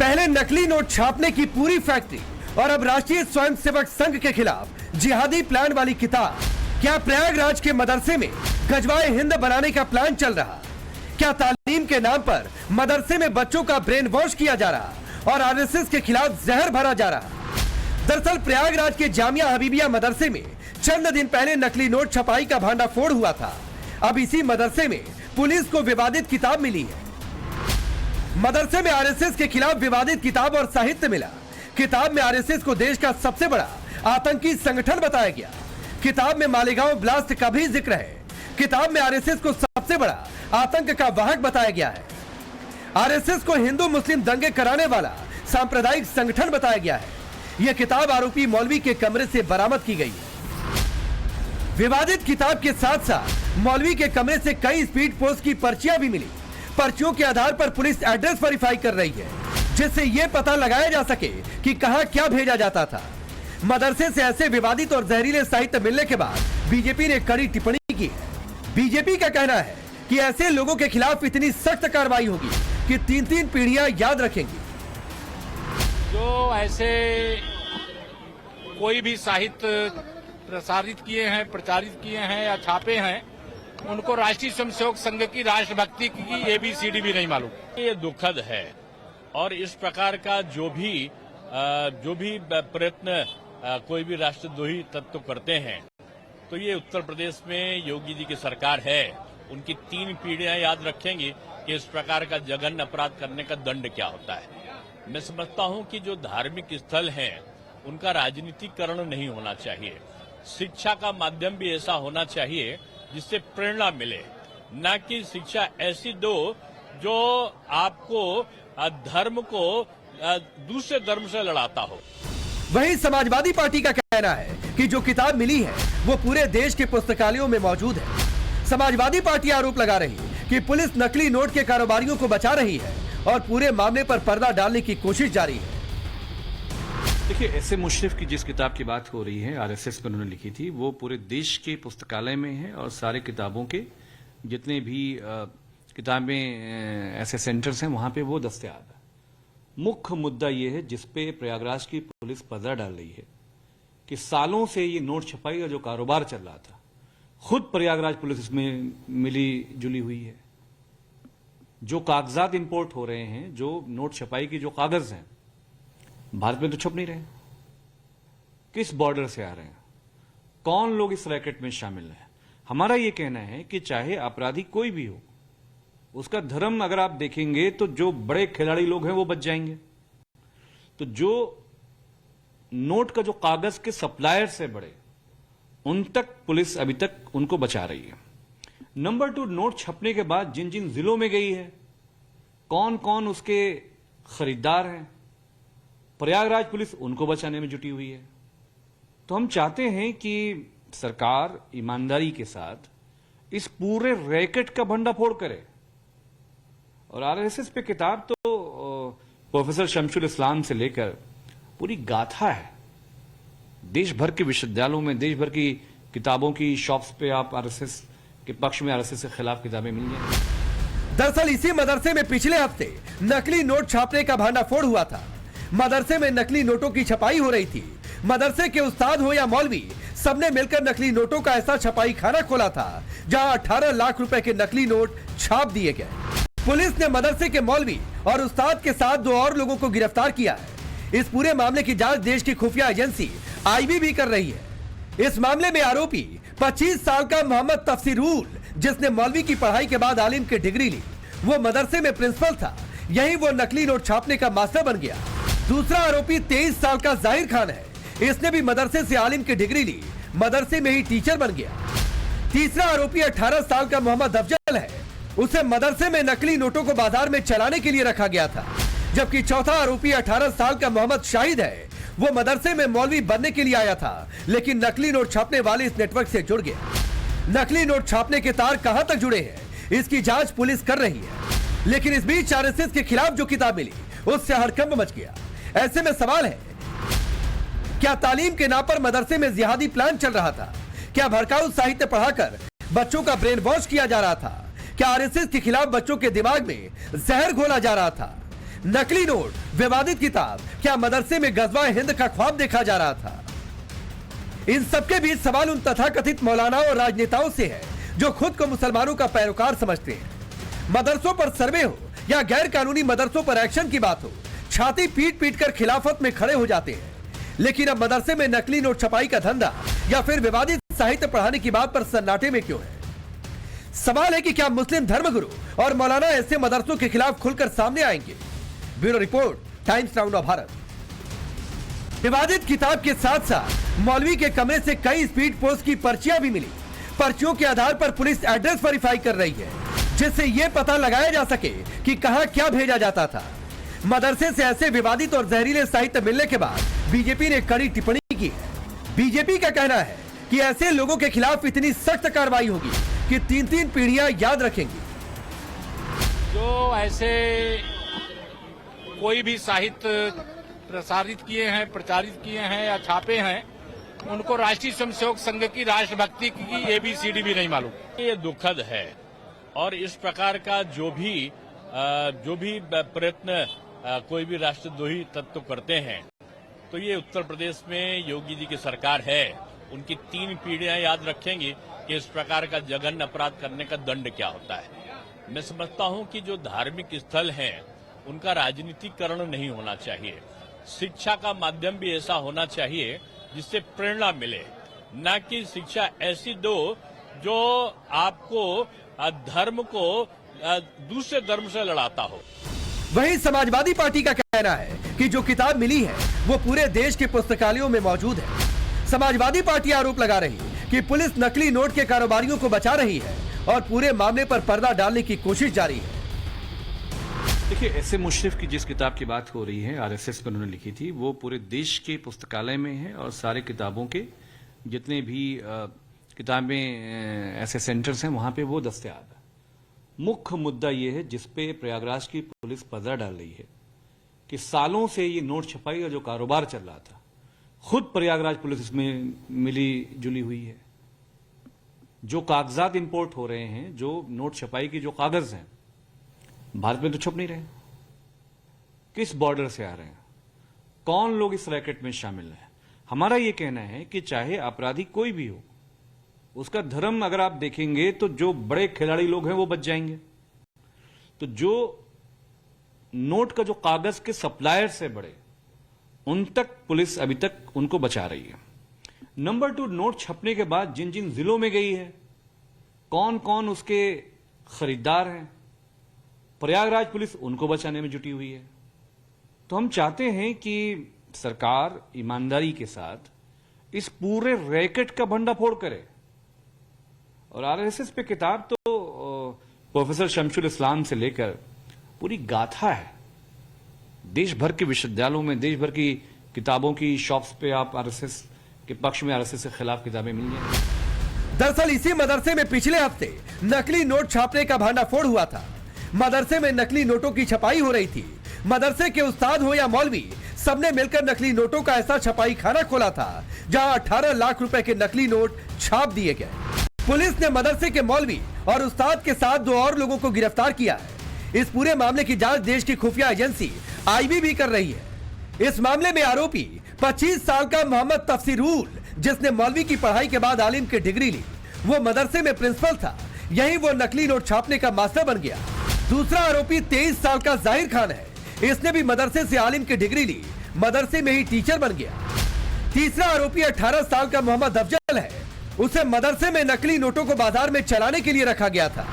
पहले नकली नोट छापने की पूरी फैक्ट्री और अब राष्ट्रीय स्वयंसेवक संघ के खिलाफ जिहादी प्लान वाली किताब। क्या प्रयागराज के मदरसे में गजवाए हिंद बनाने का प्लान चल रहा? क्या तालीम के नाम पर मदरसे में बच्चों का ब्रेन वॉश किया जा रहा और आरएसएस के खिलाफ जहर भरा जा रहा? दरअसल प्रयागराज के जामिया हबीबिया मदरसे में चंद दिन पहले नकली नोट छपाई का भांडाफोड़ हुआ था। अब इसी मदरसे में पुलिस को विवादित किताब मिली है। मदरसे में आरएसएस के खिलाफ विवादित किताब और साहित्य मिला। किताब में आरएसएस को देश का सबसे बड़ा आतंकी संगठन बताया गया। किताब में मालेगांव ब्लास्ट का भी जिक्र है। किताब में आरएसएस को सबसे बड़ा आतंक का वाहक बताया गया है। आरएसएस को हिंदू मुस्लिम दंगे कराने वाला सांप्रदायिक संगठन बताया गया है। यह किताब आरोपी मौलवी के कमरे से बरामद की गई है। विवादित किताब के साथ साथ मौलवी के कमरे से कई स्पीड पोस्ट की पर्चियां भी मिली। पर्चियों के आधार पर पुलिस एड्रेस वेरीफाई कर रही है, जिससे यह पता लगाया जा सके कि कहां क्या भेजा जाता था। मदरसे से ऐसे विवादित और जहरीले साहित्य मिलने के बाद बीजेपी ने कड़ी टिप्पणी की है। बीजेपी का कहना है कि ऐसे लोगों के खिलाफ इतनी सख्त कार्रवाई होगी कि 3-3 पीढ़ियां याद रखेंगी। जो ऐसे कोई भी साहित्य प्रसारित किए हैं, प्रचारित किए हैं या छापे हैं, उनको राष्ट्रीय स्वयंसेवक संघ की राष्ट्रभक्ति की ABCD भी नहीं मालूम। ये दुखद है और इस प्रकार का जो भी प्रयत्न कोई भी राष्ट्रद्रोही तत्व करते हैं, तो ये उत्तर प्रदेश में योगी जी की सरकार है, उनकी 3 पीढ़ियां याद रखेंगी कि इस प्रकार का जघन्य अपराध करने का दंड क्या होता है। मैं समझता हूं कि जो धार्मिक स्थल हैं, उनका राजनीतिकरण नहीं होना चाहिए। शिक्षा का माध्यम भी ऐसा होना चाहिए जिससे प्रेरणा मिले, न कि शिक्षा ऐसी दो जो आपको धर्म को दूसरे धर्म से लड़ाता हो। वहीं समाजवादी पार्टी का कहना है कि जो किताब मिली है वो पूरे देश के पुस्तकालयों में मौजूद है। समाजवादी पार्टी आरोप लगा रही है कि पुलिस नकली नोट के कारोबारियों को बचा रही है और पूरे मामले पर पर्दा डालने की कोशिश जारी है। देखिए, ऐसे मुशर्रफ की जिस किताब की बात हो रही है, आरएसएस पर उन्होंने लिखी थी, वो पूरे देश के पुस्तकालय में है और सारे किताबों के जितने भी किताबें ऐसे सेंटर्स हैं वहां पे वो दस्तयाब है। मुख्य मुद्दा ये है जिसपे प्रयागराज की पुलिस पर्दा डाल रही है कि सालों से ये नोट छपाई का जो कारोबार चल रहा था, खुद प्रयागराज पुलिस इसमें मिली जुली हुई है। जो कागजात इंपोर्ट हो रहे हैं, जो नोट छपाई की जो कागज हैं, भारत में तो छुप नहीं रहे। किस बॉर्डर से आ रहे हैं, कौन लोग इस रैकेट में शामिल हैं? हमारा यह कहना है कि चाहे अपराधी कोई भी हो, उसका धर्म अगर आप देखेंगे तो जो बड़े खिलाड़ी लोग हैं वो बच जाएंगे। तो जो नोट का जो कागज के सप्लायर से बड़े, उन तक पुलिस अभी तक उनको बचा रही है। नंबर 2, नोट छपने के बाद जिन जिन जिलों में गई है, कौन कौन उसके खरीदार हैं, प्रयागराज पुलिस उनको बचाने में जुटी हुई है। तो हम चाहते हैं कि सरकार ईमानदारी के साथ इस पूरे रैकेट का भंडाफोड़ करे। और आरएसएस पे किताब तो प्रोफेसर शमशुल इस्लाम से लेकर पूरी गाथा है। देश भर के विश्वविद्यालयों में, देश भर की किताबों की शॉप्स पे आप आरएसएस के पक्ष में, आरएसएस के खिलाफ किताबें मिल जाएंगी। दरअसल इसी मदरसे में पिछले हफ्ते नकली नोट छापने का भांडाफोड़ हुआ था। मदरसे में नकली नोटों की छपाई हो रही थी। मदरसे के उस्ताद हो या मौलवी, सबने मिलकर नकली नोटों का ऐसा छपाई खाना खोला था जहां 18 लाख रुपए के नकली नोट छाप दिए गए। पुलिस ने मदरसे के मौलवी और उस्ताद के साथ 2 और लोगों को गिरफ्तार किया है। इस पूरे मामले की जांच देश की खुफिया एजेंसी IB भी कर रही है। इस मामले में आरोपी 25 साल का मोहम्मद तफसीरुल, जिसने मौलवी की पढ़ाई के बाद आलिम की डिग्री ली, वो मदरसे में प्रिंसिपल था। यही वो नकली नोट छापने का मास्टर बन गया। दूसरा आरोपी 23 साल का जाहिर खान है। इसने भी मदरसे से आलिम की डिग्री ली, मदरसे में ही टीचर बन गया। तीसरा आरोपी 18 साल का मोहम्मद अफजल है। उसे मदरसे में नकली नोटों को बाजार में चलाने के लिए रखा गया था। जबकि चौथा आरोपी 18 साल का मोहम्मद शाहिद है। वो मदरसे में मौलवी बनने के लिए आया था, लेकिन नकली नोट छापने वाले इस नेटवर्क से जुड़ गया। नकली नोट छापने के तार कहां तक जुड़े हैं, इसकी जांच पुलिस कर रही है। लेकिन इस बीच आरएसएस के खिलाफ जो किताब मिली, उससे हड़कंप मच गया। ऐसे में सवाल है, क्या तालीम के नाम पर मदरसे में जिहादी प्लान चल रहा था? क्या भड़काऊ साहित्य पढ़ाकर बच्चों का ब्रेन वॉश किया जा रहा था? क्या आरएसएस के खिलाफ बच्चों के दिमाग में जहर घोला जा रहा था? नकली नोट, विवादित किताब, क्या मदरसे में गजवा हिंद का ख्वाब देखा जा रहा था? इन सबके बीच सवाल उन तथाकथित मौलानाओं और राजनेताओं से है जो खुद को मुसलमानों का पैरोकार समझते हैं। मदरसों पर सर्वे हो या गैर कानूनी मदरसों पर एक्शन की बात हो, छाती पीट पीट कर खिलाफत में खड़े हो जाते हैं। लेकिन अब मदरसे में नकली नोट छपाई का धंधा या फिर विवादित साहित्य पढ़ाने की बात पर सन्नाटे में क्यों है? सवाल है कि क्या मुस्लिम धर्मगुरु और मौलाना ऐसे मदरसों के खिलाफ खुलकर सामने आएंगे? Bureau report, times now Bharat. विवादित किताब के साथ साथ मौलवी के कमरे से कई स्पीड पोस्ट की पर्चियां भी मिली। पर्चियों के आधार पर पुलिस एड्रेस वेरीफाई कर रही है, जिससे यह पता लगाया जा सके कि कहां क्या भेजा जाता था। मदरसे से ऐसे विवादित और जहरीले साहित्य मिलने के बाद बीजेपी ने कड़ी टिप्पणी की है। बीजेपी का कहना है कि ऐसे लोगों के खिलाफ इतनी सख्त कार्रवाई होगी कि 3-3 पीढ़ियां याद रखेंगी। जो ऐसे कोई भी साहित्य प्रसारित किए हैं, प्रचारित किए हैं या छापे हैं, उनको राष्ट्रीय स्वयंसेवक संघ की राष्ट्रभक्ति की ABCD भी नहीं मालूम। ये दुखद है और इस प्रकार का जो भी प्रयत्न कोई भी राष्ट्रद्रोही तत्व करते हैं, तो ये उत्तर प्रदेश में योगी जी की सरकार है, उनकी 3 पीढ़ियां याद रखेंगी कि इस प्रकार का जघन्य अपराध करने का दंड क्या होता है। मैं समझता हूं कि जो धार्मिक स्थल हैं, उनका राजनीतिकरण नहीं होना चाहिए। शिक्षा का माध्यम भी ऐसा होना चाहिए जिससे प्रेरणा मिले, न कि शिक्षा ऐसी दो जो आपको धर्म को दूसरे धर्म से लड़ाता हो। वहीं समाजवादी पार्टी का कहना है कि जो किताब मिली है वो पूरे देश के पुस्तकालयों में मौजूद है। समाजवादी पार्टी आरोप लगा रही है कि पुलिस नकली नोट के कारोबारियों को बचा रही है और पूरे मामले पर पर्दा डालने की कोशिश जारी है। देखिए, ऐसे मुशर्रफ की जिस किताब की बात हो रही है, आरएसएस पर उन्होंने लिखी थी, वो पूरे देश के पुस्तकालय में है और सारे किताबों के जितने भी किताबें ऐसे सेंटर्स हैं वहां पे वो दस्तयाब है। मुख्य मुद्दा ये है जिसपे प्रयागराज की पुलिस पर्दा डाल रही है कि सालों से ये नोट छपाई का जो कारोबार चल रहा था, खुद प्रयागराज पुलिस इसमें मिली जुली हुई है। जो कागजात इंपोर्ट हो रहे हैं, जो नोट छपाई की जो कागज हैं, भारत में तो छुप नहीं रहे। किस बॉर्डर से आ रहे हैं, कौन लोग इस रैकेट में शामिल हैं? हमारा यह कहना है कि चाहे अपराधी कोई भी हो, उसका धर्म अगर आप देखेंगे तो जो बड़े खिलाड़ी लोग हैं वो बच जाएंगे। तो जो नोट का जो कागज के सप्लायर से बड़े, उन तक पुलिस अभी तक उनको बचा रही है। नंबर 2, नोट छपने के बाद जिन जिन जिलों में गई है, कौन कौन उसके खरीदार हैं, प्रयागराज पुलिस उनको बचाने में जुटी हुई है। तो हम चाहते हैं कि सरकार ईमानदारी के साथ इस पूरे रैकेट का भंडाफोड़ करे। और आरएसएस पे किताब तो प्रोफेसर शमशुल इस्लाम से लेकर पूरी गाथा है। देश भर के विश्वविद्यालयों में, देश भर की किताबों की शॉप्स पे आप आरएसएस के पक्ष में, आरएसएस के खिलाफ किताबें मिल जाएंगी। दरअसल इसी मदरसे में पिछले हफ्ते नकली नोट छापने का भांडाफोड़ हुआ था। मदरसे में नकली नोटों की छपाई हो रही थी। मदरसे के उस्ताद हो या मौलवी, सबने मिलकर नकली नोटों का ऐसा छपाई खाना खोला था जहां 18 लाख रुपए के नकली नोट छाप दिए गए। पुलिस ने मदरसे के मौलवी और उस्ताद के साथ 2 और लोगों को गिरफ्तार किया है। इस पूरे मामले की जांच देश की खुफिया एजेंसी IB भी कर रही है। इस मामले में आरोपी 25 साल का मोहम्मद तफसीरुल, जिसने मौलवी की पढ़ाई के बाद आलिम की डिग्री ली, वो मदरसे में प्रिंसिपल था। यही वो नकली नोट छापने का मास्टर बन गया। दूसरा आरोपी 23 साल का जाहिर खान है। इसने भी मदरसे से आलिम की डिग्री ली, मदरसे में ही टीचर बन गया। तीसरा आरोपी 18 साल का मोहम्मद अफजल है। उसे मदरसे में नकली नोटों को बाजार में चलाने के लिए रखा गया था।